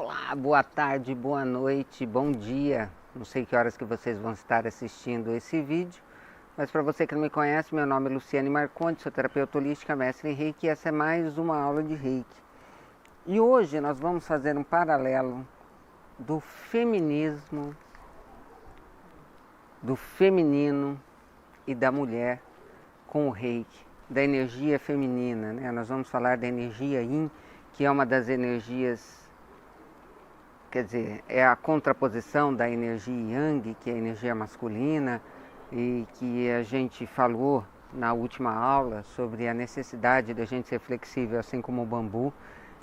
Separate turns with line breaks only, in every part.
Olá, boa tarde, boa noite, bom dia. Não sei que horas que vocês vão estar assistindo esse vídeo, mas para você que não me conhece, meu nome é Luciane Marcondes, sou terapeuta holística, mestre em Reiki e essa é mais uma aula de Reiki. E hoje nós vamos fazer um paralelo do feminismo, do feminino e da mulher com o Reiki, da energia feminina, né? Nós vamos falar da energia Yin, que é uma das energias, quer dizer, é a contraposição da energia Yang, que é a energia masculina, e que a gente falou na última aula sobre a necessidade da gente ser flexível, assim como o bambu,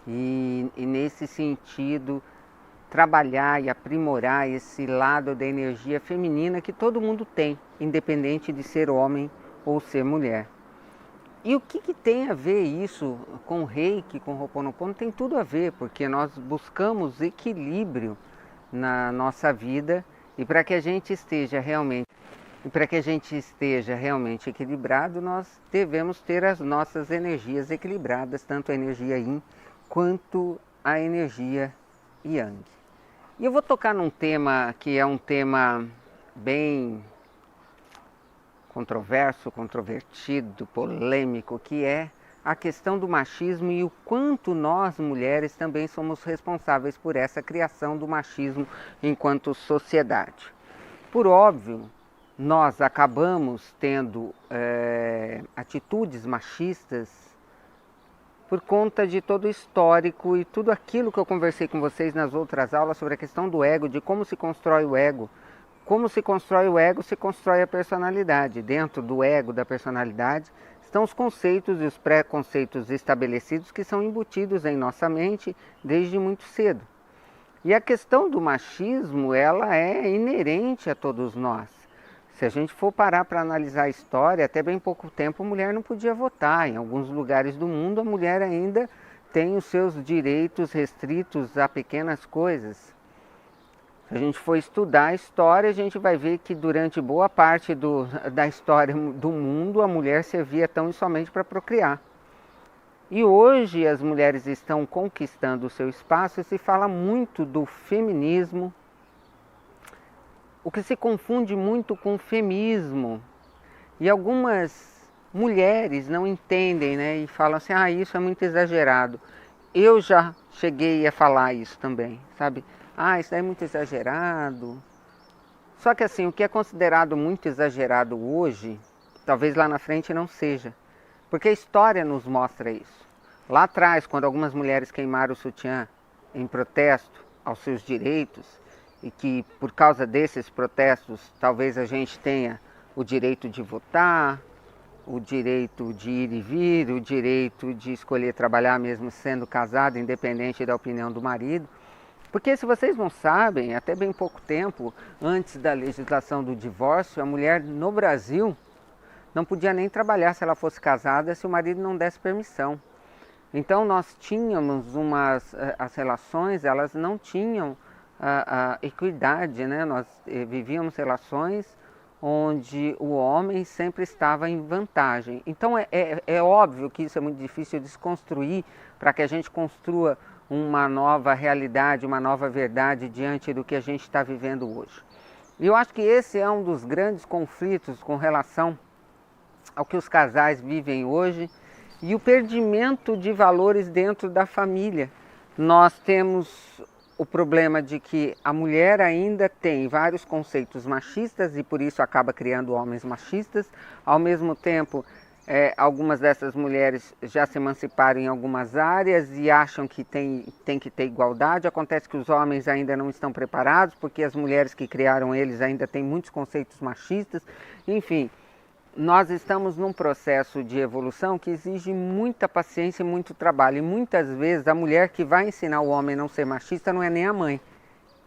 e nesse sentido trabalhar e aprimorar esse lado da energia feminina que todo mundo tem, independente de ser homem ou ser mulher. E o que tem a ver isso com o Reiki, com o Ho'oponopono? Tem tudo a ver, porque nós buscamos equilíbrio na nossa vida e para que a gente esteja realmente equilibrado, nós devemos ter as nossas energias equilibradas, tanto a energia Yin quanto a energia Yang. E eu vou tocar num tema que é um tema bem controverso, controvertido, polêmico, que é a questão do machismo e o quanto nós mulheres também somos responsáveis por essa criação do machismo enquanto sociedade. Por óbvio, nós acabamos tendo atitudes machistas por conta de todo o histórico e tudo aquilo que eu conversei com vocês nas outras aulas sobre a questão do ego, de como se constrói o ego. Como se constrói o ego, se constrói a personalidade. Dentro do ego, da personalidade, estão os conceitos e os preconceitos estabelecidos que são embutidos em nossa mente desde muito cedo. E a questão do machismo, ela é inerente a todos nós. Se a gente for parar para analisar a história, até bem pouco tempo a mulher não podia votar. Em alguns lugares do mundo a mulher ainda tem os seus direitos restritos a pequenas coisas. Se a gente for estudar a história, a gente vai ver que durante boa parte da história do mundo, a mulher servia tão e somente para procriar. E hoje as mulheres estão conquistando o seu espaço e se fala muito do feminismo, o que se confunde muito com o feminismo. E algumas mulheres não entendem, né, e falam assim, isso é muito exagerado. Eu já cheguei a falar isso também, sabe? Isso daí é muito exagerado. Só que assim, o que é considerado muito exagerado hoje, talvez lá na frente não seja. Porque a história nos mostra isso. Lá atrás, quando algumas mulheres queimaram o sutiã em protesto aos seus direitos, e que por causa desses protestos, talvez a gente tenha o direito de votar, o direito de ir e vir, o direito de escolher trabalhar mesmo sendo casado, independente da opinião do marido. Porque se vocês não sabem, até bem pouco tempo antes da legislação do divórcio, a mulher no Brasil não podia nem trabalhar se ela fosse casada se o marido não desse permissão. Então nós tínhamos as relações, elas não tinham a equidade, né? Nós vivíamos relações onde o homem sempre estava em vantagem. Então é óbvio que isso é muito difícil de desconstruir para que a gente construa uma nova realidade, uma nova verdade diante do que a gente está vivendo hoje. E eu acho que esse é um dos grandes conflitos com relação ao que os casais vivem hoje e o perdimento de valores dentro da família. Nós temos o problema de que a mulher ainda tem vários conceitos machistas e por isso acaba criando homens machistas. Ao mesmo tempo, algumas dessas mulheres já se emanciparam em algumas áreas e acham que tem que ter igualdade. Acontece que os homens ainda não estão preparados, porque as mulheres que criaram eles ainda têm muitos conceitos machistas. Enfim, nós estamos num processo de evolução que exige muita paciência e muito trabalho. E muitas vezes a mulher que vai ensinar o homem a não ser machista não é nem a mãe,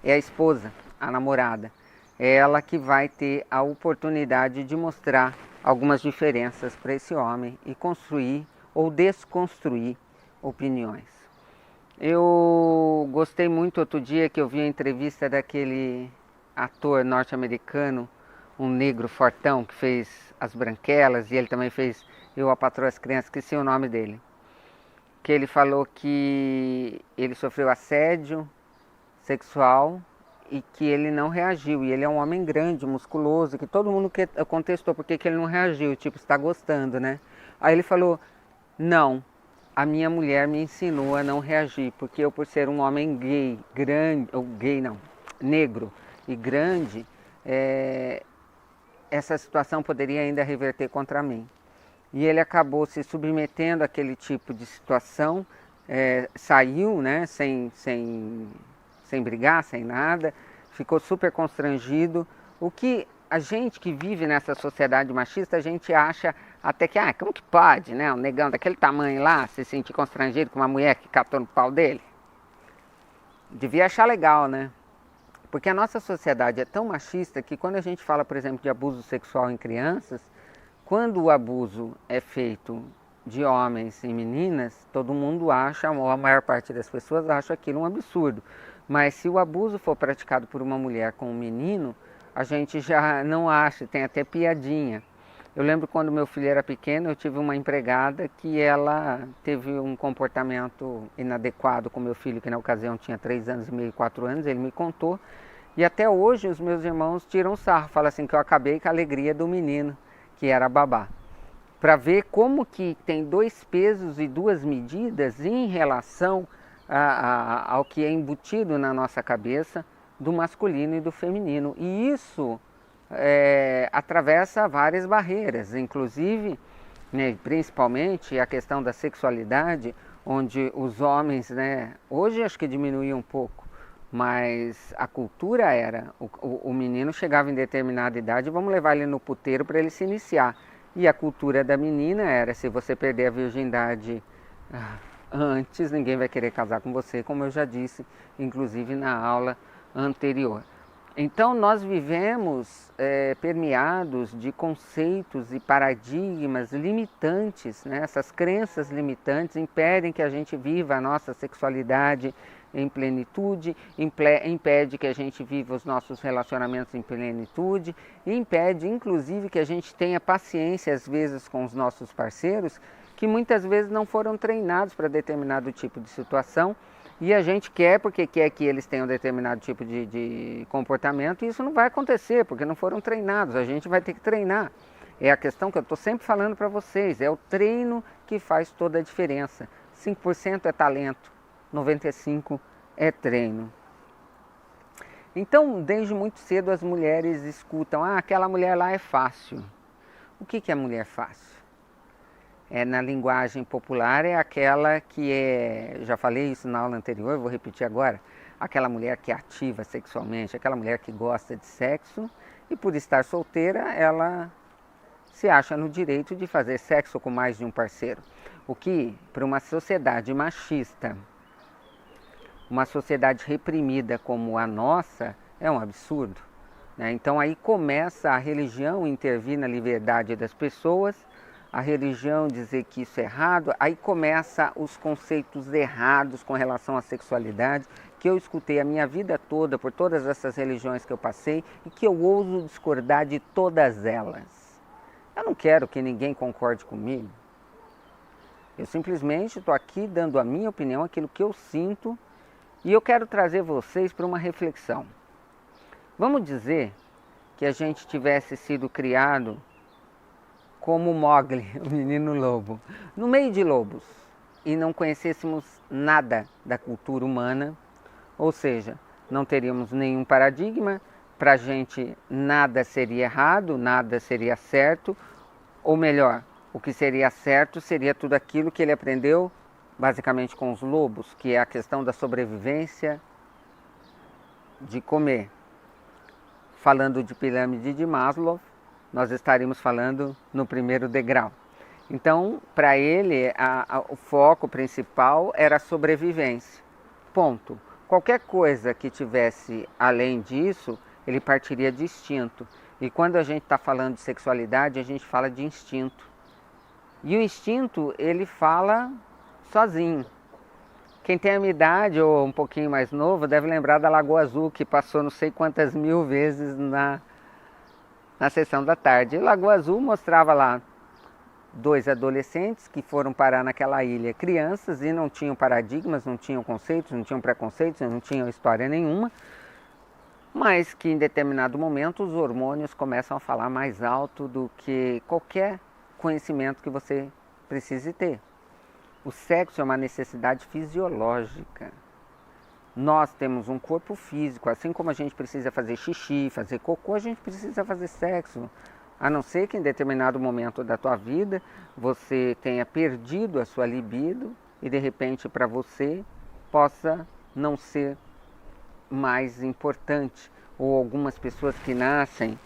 é a esposa, a namorada. É ela que vai ter a oportunidade de mostrar algumas diferenças para esse homem e construir ou desconstruir opiniões. Eu gostei muito outro dia que eu vi a entrevista daquele ator norte-americano, um negro fortão que fez As Branquelas e ele também fez Eu, a Patroa e as Crianças, esqueci o nome dele. Que ele falou que ele sofreu assédio sexual e que ele não reagiu. E ele é um homem grande, musculoso, que todo mundo contestou por que ele não reagiu, tipo, está gostando, né? Aí ele falou, não, a minha mulher me ensinou a não reagir, porque eu, por ser um homem gay, grande, ou gay não, negro e grande, essa situação poderia ainda reverter contra mim. E ele acabou se submetendo àquele tipo de situação, saiu, né, sem brigar, sem nada, ficou super constrangido. O que a gente que vive nessa sociedade machista, a gente acha até que, como que pode, né, um negão daquele tamanho lá se sentir constrangido com uma mulher que catou no pau dele? Devia achar legal, né? Porque a nossa sociedade é tão machista que quando a gente fala, por exemplo, de abuso sexual em crianças, quando o abuso é feito de homens e meninas, todo mundo acha, ou a maior parte das pessoas acha aquilo um absurdo. Mas se o abuso for praticado por uma mulher com um menino, a gente já não acha, tem até piadinha. Eu lembro quando meu filho era pequeno, eu tive uma empregada que ela teve um comportamento inadequado com meu filho, que na ocasião tinha 3 anos e meio, 4 anos, ele me contou. E até hoje os meus irmãos tiram sarro, falam assim que eu acabei com a alegria do menino, que era babá. Para ver como que tem 2 pesos e 2 medidas em relação ao que é embutido na nossa cabeça do masculino e do feminino. E isso atravessa várias barreiras, inclusive, né, principalmente a questão da sexualidade, onde os homens, né, hoje acho que diminuiu um pouco, mas a cultura era, o menino chegava em determinada idade, vamos levar ele no puteiro para ele se iniciar. E a cultura da menina era, se você perder a virgindade antes, ninguém vai querer casar com você, como eu já disse, inclusive na aula anterior. Então nós vivemos permeados de conceitos e paradigmas limitantes, né? Essas crenças limitantes impedem que a gente viva a nossa sexualidade em plenitude, impede que a gente viva os nossos relacionamentos em plenitude, e impede inclusive que a gente tenha paciência às vezes com os nossos parceiros, que muitas vezes não foram treinados para determinado tipo de situação, e a gente quer porque quer que eles tenham determinado tipo de comportamento, e isso não vai acontecer porque não foram treinados, a gente vai ter que treinar. É a questão que eu estou sempre falando para vocês, é o treino que faz toda a diferença. 5% é talento, 95% é treino. Então, desde muito cedo as mulheres escutam, aquela mulher lá é fácil. O que é mulher fácil? Na linguagem popular é aquela que já falei isso na aula anterior, vou repetir agora, aquela mulher que é ativa sexualmente, aquela mulher que gosta de sexo e por estar solteira ela se acha no direito de fazer sexo com mais de um parceiro. O que, para uma sociedade machista, uma sociedade reprimida como a nossa, é um absurdo, né? Então aí começa a religião intervir na liberdade das pessoas, a religião dizer que isso é errado, aí começa os conceitos errados com relação à sexualidade, que eu escutei a minha vida toda por todas essas religiões que eu passei e que eu ouso discordar de todas elas. Eu não quero que ninguém concorde comigo. Eu simplesmente estou aqui dando a minha opinião, aquilo que eu sinto, e eu quero trazer vocês para uma reflexão. Vamos dizer que a gente tivesse sido criado como Mowgli, o menino lobo, no meio de lobos, e não conhecêssemos nada da cultura humana, ou seja, não teríamos nenhum paradigma, para a gente nada seria errado, nada seria certo, ou melhor, o que seria certo seria tudo aquilo que ele aprendeu basicamente com os lobos, que é a questão da sobrevivência, de comer. Falando de pirâmide de Maslow, nós estaríamos falando no primeiro degrau. Então, para ele, o foco principal era a sobrevivência. Ponto. Qualquer coisa que tivesse além disso, ele partiria de instinto. E quando a gente está falando de sexualidade, a gente fala de instinto. E o instinto, ele fala sozinho. Quem tem a minha idade ou um pouquinho mais novo deve lembrar da Lagoa Azul, que passou não sei quantas mil vezes na sessão da tarde. E Lagoa Azul mostrava lá dois adolescentes que foram parar naquela ilha, crianças, e não tinham paradigmas, não tinham conceitos, não tinham preconceitos, não tinham história nenhuma, mas que em determinado momento os hormônios começam a falar mais alto do que qualquer conhecimento que você precise ter. O sexo é uma necessidade fisiológica. Nós temos um corpo físico, assim como a gente precisa fazer xixi, fazer cocô, a gente precisa fazer sexo. A não ser que em determinado momento da tua vida você tenha perdido a sua libido e de repente para você possa não ser mais importante. Ou algumas pessoas que nascem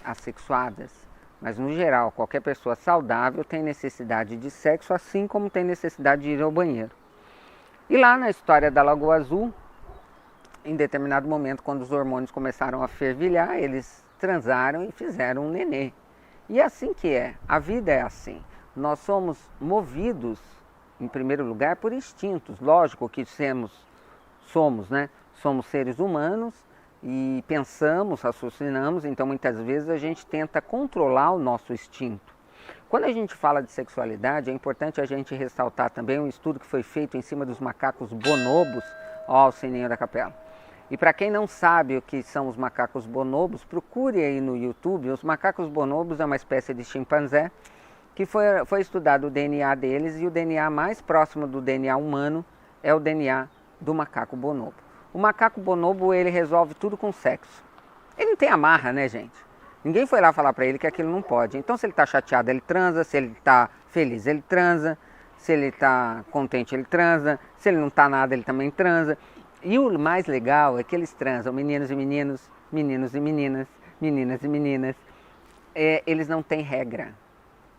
assexuadas. Mas no geral, qualquer pessoa saudável tem necessidade de sexo, assim como tem necessidade de ir ao banheiro. E lá na história da Lagoa Azul, em determinado momento, quando os hormônios começaram a fervilhar, eles transaram e fizeram um nenê. E é assim que é, a vida é assim. Nós somos movidos, em primeiro lugar, por instintos. Lógico que somos, né? Somos seres humanos e pensamos, raciocinamos, então muitas vezes a gente tenta controlar o nosso instinto. Quando a gente fala de sexualidade, é importante a gente ressaltar também um estudo que foi feito em cima dos macacos bonobos. Ó, o sininho da capela. E para quem não sabe o que são os macacos bonobos, procure aí no YouTube. Os macacos bonobos é uma espécie de chimpanzé que foi estudado o DNA deles, e o DNA mais próximo do DNA humano é o DNA do macaco bonobo. O macaco bonobo, ele resolve tudo com sexo. Ele não tem amarra, né, gente? Ninguém foi lá falar para ele que aquilo não pode. Então, se ele está chateado, ele transa. Se ele está feliz, ele transa. Se ele está contente, ele transa. Se ele não está nada, ele também transa. E o mais legal é que eles transam, meninos e meninos, meninos e meninas, meninas e meninas. Eles não têm regra.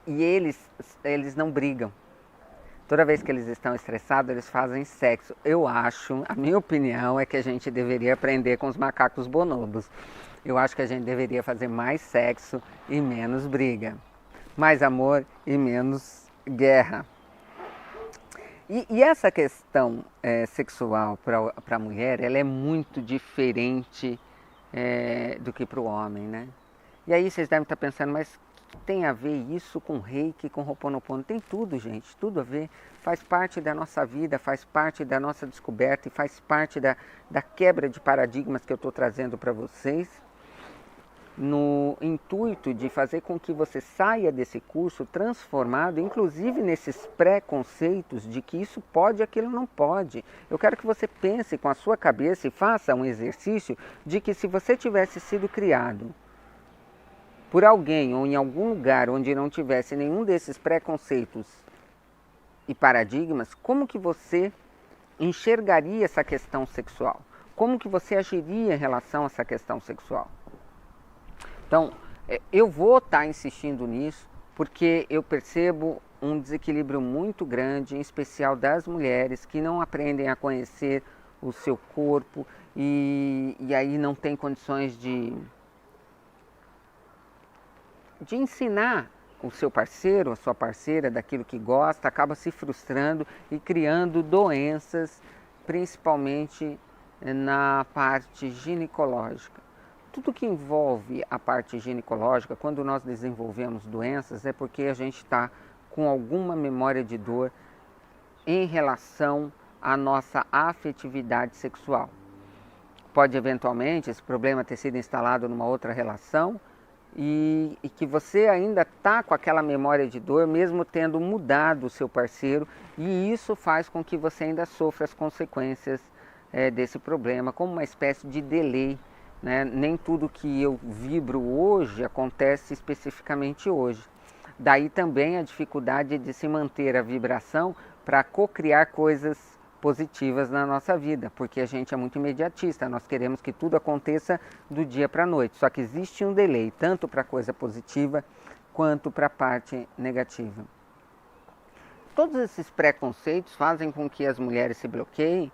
E eles não brigam. Toda vez que eles estão estressados, eles fazem sexo. Eu acho, a minha opinião é que a gente deveria aprender com os macacos bonobos. Eu acho que a gente deveria fazer mais sexo e menos briga. Mais amor e menos guerra. E essa questão sexual para a mulher, ela é muito diferente do que para o homem, né? E aí vocês devem estar pensando, mas o que tem a ver isso com Reiki, com Ho'oponopono? Tem tudo, gente, tudo a ver. Faz parte da nossa vida, faz parte da nossa descoberta e faz parte da quebra de paradigmas que eu estou trazendo para vocês, no intuito de fazer com que você saia desse curso transformado, inclusive nesses preconceitos de que isso pode e aquilo não pode. Eu quero que você pense com a sua cabeça e faça um exercício de que se você tivesse sido criado por alguém ou em algum lugar onde não tivesse nenhum desses preconceitos e paradigmas, como que você enxergaria essa questão sexual? Como que você agiria em relação a essa questão sexual? Então, eu vou estar insistindo nisso porque eu percebo um desequilíbrio muito grande, em especial das mulheres que não aprendem a conhecer o seu corpo e aí não tem condições de ensinar o seu parceiro, a sua parceira, daquilo que gosta, acaba se frustrando e criando doenças, principalmente na parte ginecológica. Tudo que envolve a parte ginecológica, quando nós desenvolvemos doenças, é porque a gente está com alguma memória de dor em relação à nossa afetividade sexual. Pode eventualmente esse problema ter sido instalado numa outra relação e que você ainda está com aquela memória de dor, mesmo tendo mudado o seu parceiro, e isso faz com que você ainda sofra as consequências desse problema, como uma espécie de delay. Né? Nem tudo que eu vibro hoje acontece especificamente hoje. Daí também a dificuldade de se manter a vibração para co-criar coisas positivas na nossa vida, porque a gente é muito imediatista, nós queremos que tudo aconteça do dia para a noite, só que existe um delay, tanto para a coisa positiva quanto para a parte negativa. Todos esses preconceitos fazem com que as mulheres se bloqueiem.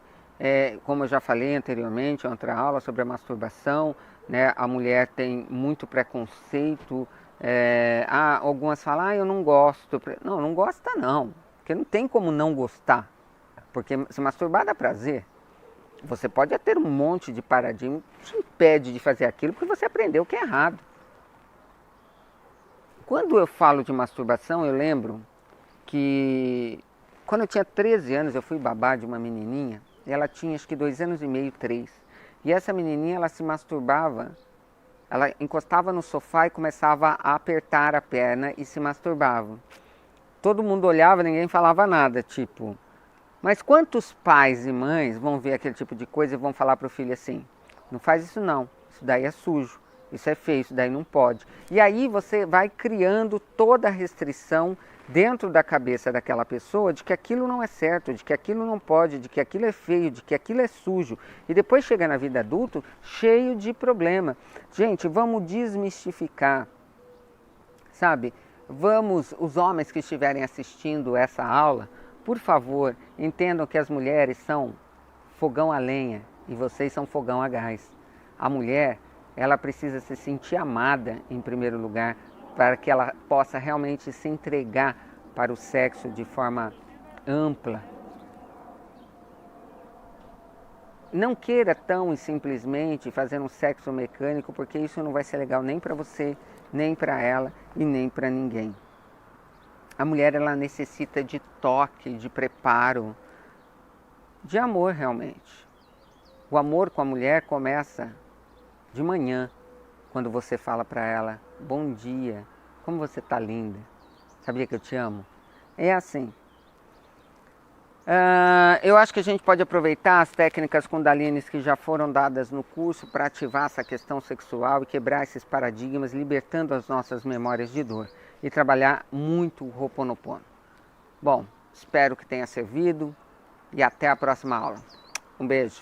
Como eu já falei anteriormente, em outra aula sobre a masturbação, né, a mulher tem muito preconceito. Algumas falam, eu não gosto. Não, não gosta não, porque não tem como não gostar, porque se masturbar dá prazer. Você pode ter um monte de paradigma que te impede de fazer aquilo porque você aprendeu que é errado. Quando eu falo de masturbação, eu lembro que quando eu tinha 13 anos, eu fui babá de uma menininha, e ela tinha acho que 2 anos e meio, 3. E essa menininha, ela se masturbava, ela encostava no sofá e começava a apertar a perna e se masturbava. Todo mundo olhava, ninguém falava nada, tipo... Mas quantos pais e mães vão ver aquele tipo de coisa e vão falar para o filho assim, não faz isso não, isso daí é sujo, isso é feio, isso daí não pode. E aí você vai criando toda a restrição dentro da cabeça daquela pessoa de que aquilo não é certo, de que aquilo não pode, de que aquilo é feio, de que aquilo é sujo. E depois chega na vida adulta cheio de problema. Gente, vamos desmistificar, sabe? Vamos, os homens que estiverem assistindo essa aula, por favor, entendam que as mulheres são fogão a lenha e vocês são fogão a gás. A mulher, ela precisa se sentir amada em primeiro lugar, para que ela possa realmente se entregar para o sexo de forma ampla. Não queira tão e simplesmente fazer um sexo mecânico, porque isso não vai ser legal nem para você, nem para ela e nem para ninguém. A mulher, ela necessita de toque, de preparo, de amor realmente. O amor com a mulher começa de manhã, quando você fala para ela, bom dia, como você está linda, sabia que eu te amo? É assim. Eu acho que a gente pode aproveitar as técnicas Kundalines que já foram dadas no curso para ativar essa questão sexual e quebrar esses paradigmas, libertando as nossas memórias de dor e trabalhar muito o Ho'oponopono. Bom, espero que tenha servido e até a próxima aula. Um beijo.